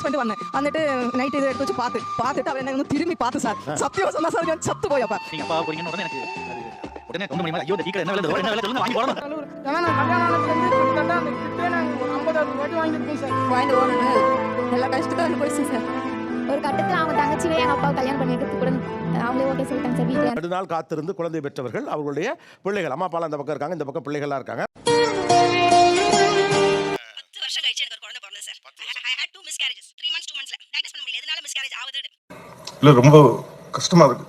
பண்ணிட்டு வந்தேன். வந்துட்டு நைட் இதை எடுத்து வச்சு பார்த்துட்டு அவர் என்ன திரும்பி பார்த்து சார் சத்தியம் சொன்னா சார் சத்து போயப்பா. நீங்க அப்பா போறீங்கன்னு உடனே எனக்கு உடனே கொண்டு மணி ஐயோ இந்த டீக்கர் என்ன விலை என்ன விலை சொல்லுங்க வாங்கி போறோம். ஏன்னா நான் கல்யாணம் ஆனதுலேருந்து கிட்டத்தட்ட அந்த கிட்டே நான் ஒரு 50 வாட்டி வாங்கியிருக்கேன் சார். வாங்கிட்டு போகணும் எல்லா கஷ்டத்தையும் போயிடுச்சு சார். ஒரு கட்டத்தில் அவங்க தங்கச்சியே எங்கள் அப்பாவை கல்யாணம் பண்ணி வைக்கிறது கூட அவங்களே ஓகே சொல்லிட்டாங்க சார். வீட்டில் 2 நாள் காத்திருந்து குழந்தை பெற்றவர்கள் அவர்களுடைய பிள்ளைகள் அம்மா அப்பாலாம் அந்த பக்கம் இருக்காங்க, இந்த பக்கம் பிள்ளைகளாக இருக்காங்க. 10 வருஷம் கழிச்சு எனக்கு ஒரு குழந்தை பிறந்தது sir. I had 2 miscarriages 3 months 2 monthsல டயக்னோஸ் பண்ண முடியல. எதனால மிஸ்கேரேஜ் ஆகுது இல்ல ரொம்ப கஷ்டமா இருக்கு.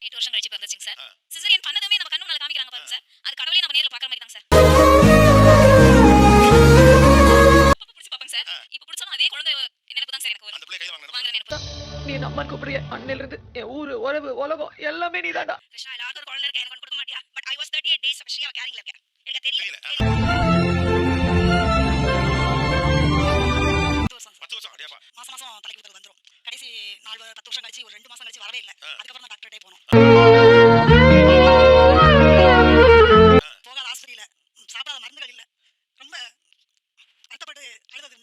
8 வருஷம் கழிச்சு பிறந்துச்சுங்க சார். சிசரியன் பண்ணதுமே நம்ம கண்ணு முன்னால காமிக்கறாங்க பாருங்க சார். அது கடவுளே நம்ம நேர்ல பார்க்குற மாதிரி தான் சார். புடிச்சு பாப்பங்க சார். இப்போ புடிச்சாலும் அதே குழந்தை எனக்கு தான் சார் எனக்கு அந்த பிள்ளை கையில வாங்குறேன் எனக்கு. நீ நம்ம கூப்பிடுறிய அண்ணில இருந்து ஊரு உறவு உலகம் எல்லாமே நீதான்டா. கிருஷ்ணா எல்லாரும் ஒரு குழந்தை இருக்கு எனக்கு கொடுக்க மாட்டியா? But I was 38 days of ஷியா கேரிங்ல இருக்கேன். எனக்கு தெரியல. 10 வருஷம் அடியாப்பா. மாசம் தலைக்கு ஊத்துறது வந்துரும். கடைசி 10 வருஷம் கழிச்சு ஒரு 2 மாசம் கழிச்சு வரவே இல்ல. அதுக்கு அப்புறம் தான் டாக்டர்ட்டே போனோம். போகாத ஆஸ்பத்திரியில சாப்பிடாத மருந்துகள் இல்ல. ரொம்ப கஷ்டப்பட்டு அழுதது.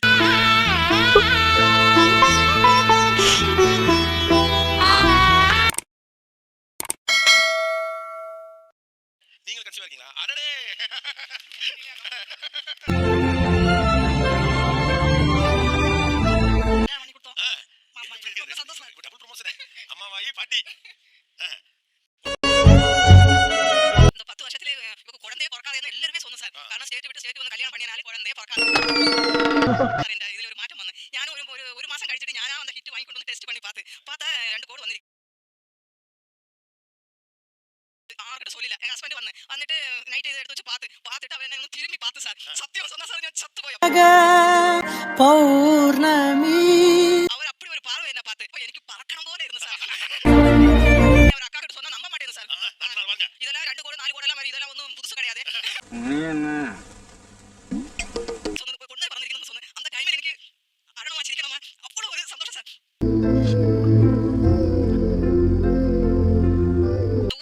நீங்க கன்சீவ் ஆகீங்களா? அடடே. பண்ணி கொடுத்தோம். ரொம்ப சந்தோஷமா இருக்கு. Double promotion. அம்மாவாயி பாட்டி. இந்த 10 வருஷத்துல இவங்க குழந்தையே பிறக்காதேன்னு எல்லாரும் சொன்னோம் சார். காரணம் சேர்த்து வந்து கல்யாணம் பண்ணினாலே குழந்தையே பிறக்காது. இந்த இதுல ஒரு மாற்றம் வந்து ஞான ஒரு மாசம் கழிச்சிட்டு ஞானா அந்த ஹிட் வாங்கி கொண்டு வந்து டெஸ்ட் பண்ணி பார்த்தா 2 கோடு வந்து ஆர்கிட்ட சொல்லல. எங்க ஹஸ்பண்ட் வந்துட்டு நைட் இதை எடுத்து வச்சு பார்த்துட்டு அவர் என்ன திரும்பி பார்த்து சார் சத்தியம் சொன்னா சார் சத்து போய் பௌர்ணமி அவர் அப்படி ஒரு பார்வை என்ன பார்த்து எனக்கு பறக்கணும் போல இருந்து சார். அவர் அக்கா கிட்ட சொன்னா நம்ப மாட்டேன் சார். இதெல்லாம் 2 கோடு 4 கோடு எல்லாம் இதெல்லாம் ஒன்றும் புதுசு கிடையாது. கொண்டு பறந்துருக்கணும்னு சொன்னேன். அந்த டைம்ல எனக்கு அழகமா சிரிக்கணுமா அவ்வளவு ஒரு சந்தோஷம் சார்.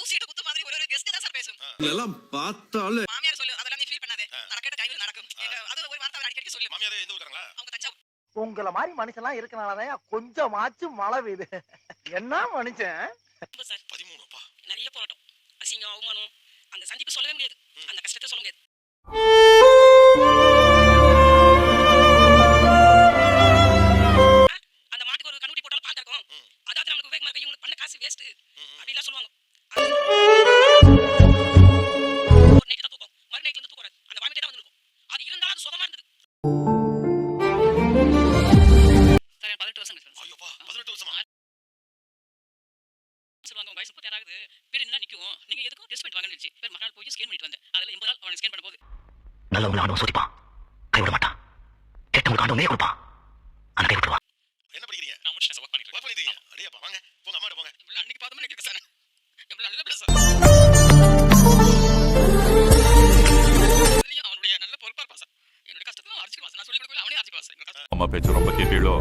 ஊசிட்டு குத்து மாதிரி ஒரு கெஸ்ட் தான் சார் பேசும். இதெல்லாம் பார்த்தாலே மாமியார் சொல்லு அதெல்லாம் நீ ஃபீல் பண்ணாதே. நடக்கிற டைம்ல நடக்கும். அது ஒரு வார்த்தை அவர் அடிக்கடி சொல்லு. மாமியார் எந்த ஊர்க்காரங்களா? அவங்க தஞ்சாவூர். உங்கள மாதிரி மனுஷன்லாம் இருக்கனாலதான் கொஞ்சமாச்சும் மழை பெய்யுது. என்ன மனுஷன் சார் 13 அப்பா நிறைய போராட்டம் அசிங்கம் அவமானம் அந்த சந்திப்பு சொல்லவே முடியாது. அந்த கஷ்டத்தை சொல்ல முடியாது. அந்த மாட்டுக்கு ஒரு கண்ணுட்டி போட்டாலும் பால் கறக்கும். அதாவது நமக்கு உபயோகமா இருக்கு. இவங்க பண்ண காசு வேஸ்ட் அப்படிலாம் சொல்லுவாங்க. ஒரு நைட்டு தான் தூக்கம் மறு நைட்ல இருந்து தூக்கம் வராது. அந்த வாமிட்டே தான் வந்துருக்கும். அது இருந்தாலும் அது சுகமா இருந்தது. சார் 18 வருஷம் கழிச்சு. ஐயோப்பா 18 வருஷமா சொல்லுவாங்க. உங்க வயசு 36 ஆகுது. பீரியட் தான் நிக்கும். நீங்க எதுக்கும் டெஸ்ட் பண்ணிட்டு வாங்கன்னு சொல்லிச்சு. மறுநாள் போய் ஸ்கேன் பண்ணிட்டு வந்தேன். அதுல 80 நாள் அவனை ஸ்கேன் பண்ணும்போது நல்லவங்க ஆண்டவன் சோதிப்பான், கைவிட மாட்டான். கெட்டவங்களுக்கு ஆண்டவனே கொடுப்பான், ஆனா கைவிட்டுருவான். என்ன படிக்கிறீங்க? நான் முடிச்சேன் சார். வர்க் பண்ணிட்டு இருக்கேன். அடியாப்பா வாங்க போங்க அம்மாட்ட போங்க. அன்னைக்கு பார்த்தோம்னா கேட்க சார். எவ்வளவு நல்ல பிள்ளை சார். அவனுடைய நல்ல பொறுப்பா இருப்பான் சார். என்னோட கஷ்டத்துல அரைச்சிக்குவான். நான் சொல்லி கொடுக்கல அவனே அரைச்சிக்குவான் சார். அம்மா பேச்சு ரொம்ப கேட்டீங்களோ?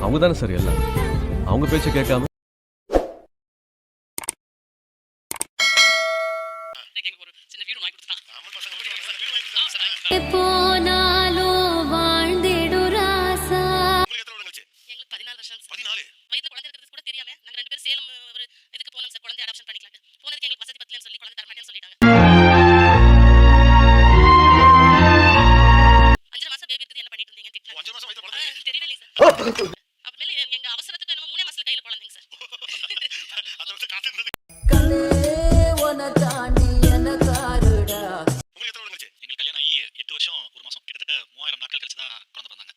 அவங்க தானே சார் எல்லாம். அவங்க பேச்சை கேட்காம ஒரு சின்ன வீடு வாங்கி கொடுத்துட்டான். அம்மா பசங்க வீடு வாங்கி கொடுத்தாங்க. போனாலோ வாழ்ந்திடு ராசா. உங்களுக்கு எத்தனை வருஷம் கழிச்சு? எங்களுக்கு 14 வருஷம். 14 வயதுல குழந்தை இருக்கிறது கூட தெரியாம நாங்க 2 பேரும் சேலம் ஒரு இதுக்கு போனோம் சார். குழந்தை அடாப்ஷன் பண்ணிக்கலாம். போனதுக்கு எங்களுக்கு வசதி பத்தலன்னு சொல்லி குழந்தை தர மாட்டேன்னு சொல்லிட்டாங்க. 5 மாசம் பேபி இருக்குது என்ன பண்ணிட்டு இருந்தீங்க திட்டினாங்க. 5 மாசம் வயதுல குழந்தை தெரியவே இல்ல சார். அப்புறமேல எங்க அவசரத்துக்கு நம்ம 3 மாசத்துல கையில குழந்தைங்க சார். அது வந்து காத்து இருந்தது. உங்களுக்கு எத்தனை வருஷம் கழிச்சு? எங்களுக்கு கல்யாணம் ஆகி 8 வருஷம் 1 மாசம் கிட்டத்தட்ட 3000 நாட்கள் கழிச்சு தான் குழந்தை பிறந்தாங்க.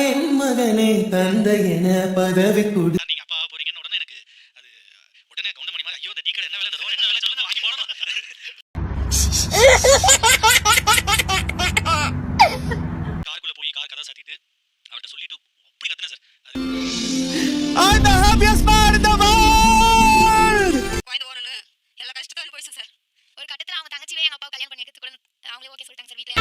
என் மகனே தந்தை என பதவி கொடு. நீங்க அப்பா போறீங்கன்னு உடனே எனக்கு அது உடனே கவுண்ட் பண்ணி மாதிரி ஐயோ இந்த டீக்கர் என்ன விலை இந்த ரோட் என்ன விலை சொல்லுங்க வாங்கி போடணும். காருக்குள்ள போய் கார் கதை சாத்திட்டு அவர்கிட்ட சொல்லிட்டு அப்படி கத்துனேன் sir. I'm the happiest man in the world. வாய்ந்து போறேன்னு எல்லா கஷ்டத்தையும் போயிடுச்சு சார். ஒரு கட்டத்துல அவங்க தங்கச்சியே எங்க அப்பாவை கல்யாணம் பண்ணி வைக்கிறது கூட அவங்களே ஓகே சொல்லிட்டாங்க சார். வீட்ல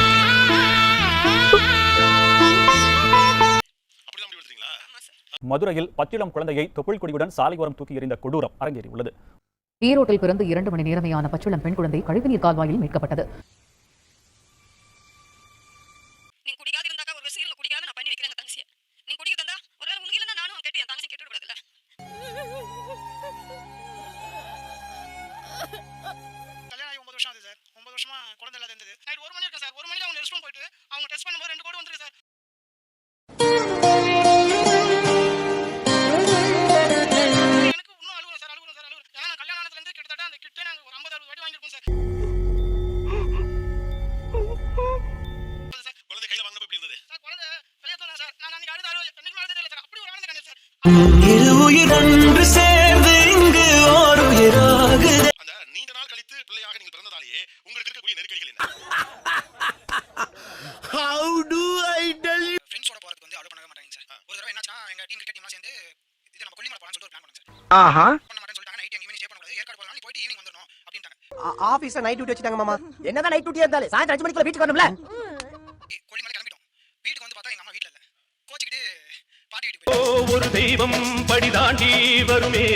அப்படிதான் முடிவு எடுத்தீங்களா? ஆமா சார். மதுரையில் 10 இளம் குழந்தையை தொப்புள் கொடியுடன் சாலையோரம் தூக்கி எறிந்த கொடூரம் அரங்கேறியுள்ளது. ஈரோட்டில் பிறந்து 2 மணி நேரமையான பச்சிளம் பெண் குழந்தை கழிவுநீர் கால்வாயில் மீட்கப்பட்டது. நீ குடிக்காத இருந்தாக்கா ஒரு சீரியல் குடிக்காத நான் பண்ணி வைக்கிறேன் தங்கச்சியை. நீ குடிக்க தந்தா கேட்டு என் தங்கச்சி கேட்டு விடாதுல்ல. கல்யாணம் ஆகி 9 வருஷம் ஆகுது சார். 9 வருஷமா குழந்தை இல்லாத இருந்தது. நைட் 1 மணி இருக்கும் சார். 1 மணிக்கு அவங்க ரெஸ்ட் ரூம் போயிட்டு அவங்க டெஸ்ட் பண்ணும்போது 2 கோடு வந்துருக்கு சார். எனக்கு இன்னும் அழுகுறேன் சார். ஏன்னா நான் கல்யாணம் ஆனதுல இருந்து கிட்டத்தட்ட அந்த கிட்டே நாங்க ஒரு 50-60 வாட்டி வாங்கியிருக்கோம் சார். குழந்தை கையில வாங்கினப்ப எப்படி இருந்தது? சார் குழந்தை வெளியே தோணும் சார். நான் அன்னைக்கு அழுது என்னைக்குமே அழுததே இல்லை சார். அப்படி ஒரு ஆனந்த கண்ணீர் சார். இரு உயிர் ஒன்று சேர்ந்து இங்கு ஓர் உயிராகுது. அந்த நீண்ட நாள் கழித்து பிள்ளையாக நீங்கள் பிறந்ததாலேயே உங்களுக்கு இருக்கக்கூடிய நெருக்கடிகள் என்ன? How do I tell you? ஃப்ரெண்ட்ஸோட போறதுக்கு வந்து அலோ பண்ணவே மாட்டாங்க சார். ஒரு தடவை என்னாச்சுன்னா எங்க டீம் கிரிக்கெட் டீம்லாம் சேர்ந்து இது நம்ம கொல்லிமலை போலாம்னு சொல்லிட்டு ஒரு பிளான் பண்ணாங்க சார். ஆஹா. பண்ண மாட்டேன்னு சொல்லிட்டாங்க. நைட் எங்கேயுமே ஸ்டே பண்ணக்கூடாது. ஏற்காடு போலாம். நீ போயிட்டு ஈவினிங் வந்துடணும் அப்படின்ட்டாங்க. ஆபீஸ்ல நைட் டியூட்டி வச்சிட்டாங்க மாமா. என்னதான் நைட் டியூட்டியா இருந்தாலும் சாயந்தரம் 5 மணிக்குள்ள வீட்டுக்கு வரணும்ல. கொல்லிமலை கிளம்பிட்டோம். வீட்டுக்கு வந்து பார்த்தா எங்க அம்மா வீட்ல இல்ல. கோச்சிக்கிட்டு பாட்டி வீட்டுக்கு போயிட்டாங்க. ஒரு தெய்வம் படி தாண்டி வருமே.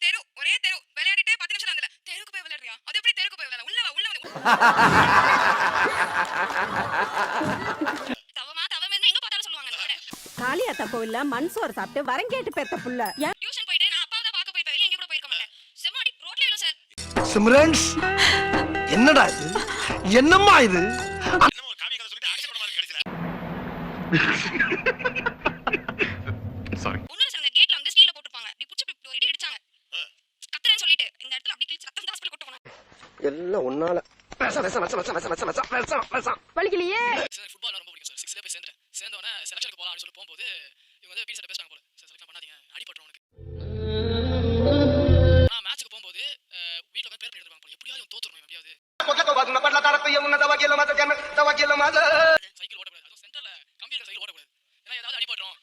தெரு ஒரே தெரு விளையாடிட்டே 10 நிமிஷம் ஆகல. தெருக்கு போய் விளையாடுறியா? அது எப்படி தெருக்கு போய் விளையாட? உள்ள வா உள்ள வந்து. தவமே எங்க பார்த்தாலும் சொல்லுவாங்க அந்த மாதிரி. காளியாத்தா கோவில்ல மண் சோறு சாப்பிட்டு வரங்கேட்டு பெத்த புள்ள. டியூஷன் போயிட்டு நான் அப்பா தான் பார்க்க போயிருப்பேன். வெளிய எங்க கூட போயிருக்க மாட்டேன். செம்மாடி ரோட்ல இல்ல சார். சிம்ரன்ஸ் என்னடா இது? என்னம்மா இது? என்னமோ ஒரு காவிய கதை சொல்லிட்டு ஆக்சன் படமா இருக்கு கடைசில. சாரி. ஒண்ணுல சார் கேட்ல வந்து ஸ்டீல்ல போட்டுப்பாங்க. இப்படி புடிச்சு இப்படி ஒரு இடி அடிச்சாங்க. கத்துறேன்னு சொல்லிட்டு இந்த இடத்துல அப்படி கிழிச்சு ரத்தம் ஹாஸ்பிடல் கூட்டி போனாங்க. எல்லாம் ஒன்னால. வலிக்கலையே. சார் ஃபுட்பால் ரொம்ப பிடிக்கும் சார். 6ல போய் சேர்ந்தேன். சேர்ந்தவனே செலக்ஷனுக்கு போலாம் அப்படி சொல்லி போகும்போது இவங்க வந்து பீடி சட்ட பேசுறாங்க போல. சார் செலக்ட் பண்ணாதீங்க. அடிபட்டுரும் உனக்கு. நான் மேட்ச்க்கு போகும்போது வீட்ல போய் பேர் பண்ணி எடுத்துவாங்க போல. எப்படியாவது தோத்துறணும் எப்படியாவது. சைக்கிள் ஓடக்கூடாது. அதுவும் சென்டர்ல கம்பியில சைக்கிள் ஓடக்கூடாது. ஏன்னா ஏதாவது அடிபட்டுரும்.